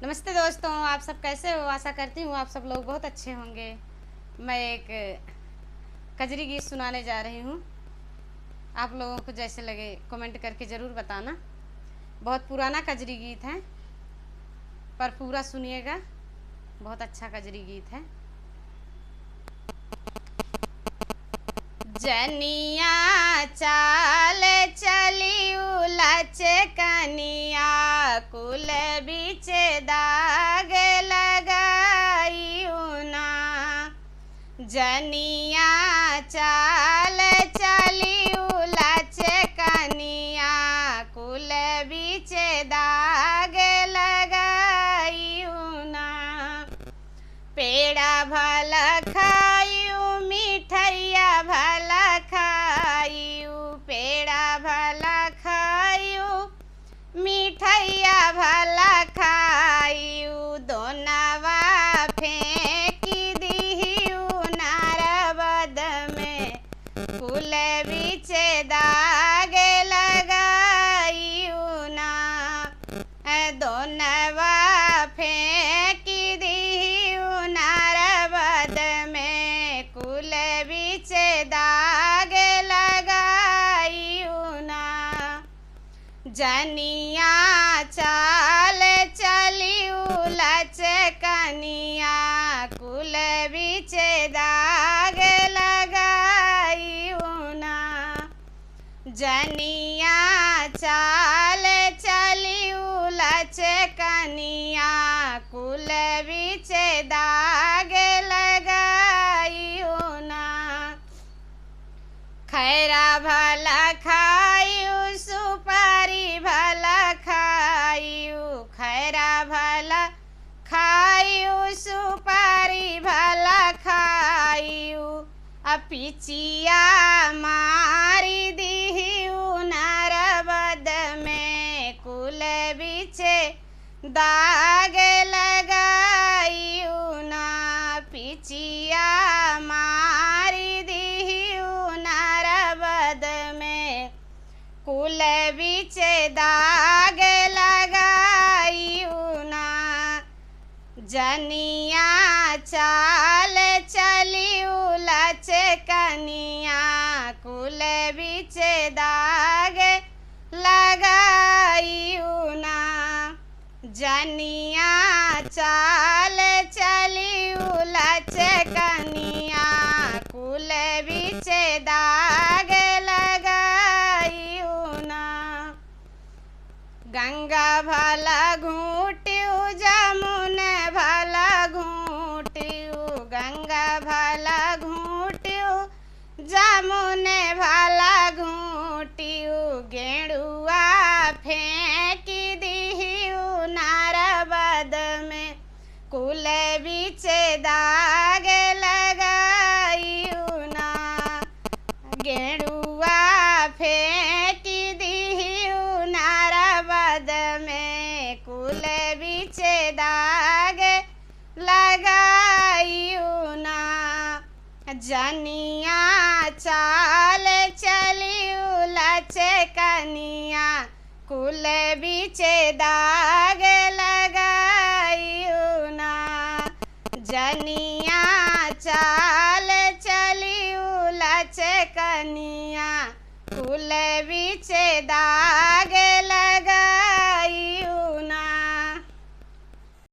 नमस्ते दोस्तों, आप सब कैसे हो? आशा करती हूँ आप सब लोग बहुत अच्छे होंगे। मैं एक कजरी गीत सुनाने जा रही हूँ। आप लोगों को जैसे लगे कमेंट करके ज़रूर बताना। बहुत पुराना कजरी गीत है, पर पूरा सुनिएगा। बहुत अच्छा कजरी गीत है। जनिया चाल चली उलच कनिया, कुल बीच दाग लगाई ना। जनिया चाल चली उलच कनिया, कुल बीच दाग लगाई ना। पेड़ा भला खायू, मिठैया भला खायू, पेड़ा भला खायू, मिठैया भला खायू। दोनवा फेंकी दिहियू नारबद में, कुल बीच दाग लगायू ना। दोनवा फेंकी दिहियू नारबद में, कुल बीच दाग लगायू ना। जनिया चाल चली उलच कनिया, कुल बीच दाग लगायू ना। जनिया चाल चली उलच कनिया, कुल बीच दाग लगायू ना। खैरा भला खायू, सुपारी भला खायू, खैरा भला खायू, सुपारी भला खायू। पिचिया मारी दिहियू नारबद में, कुल बीच दाग लगायू ना। पिचिया मारी दिहियू नारबद में, कुल बीच दाग लगायू ना। जनिया चाल चली उलच कनिया, कुल बीच दाग लगायू ना। जनिया चाल चली उलच कनिया, कुल बीच दाग लगायू ना। गंगा भला घूट्यू, जमुन भला घूट्यू, गंगा भला घूट्यू, जमुन भला घूट्यू। गेड़ुआ फेंकी दिहियू नारबद में, कुल बीच दाग लगायू ना। गेड़ुआ फेंकी दिहियू नारबद में, कुल बीच दाग लगायू ना। जनिया चाल चली उलच कनिया, कुल बीच दाग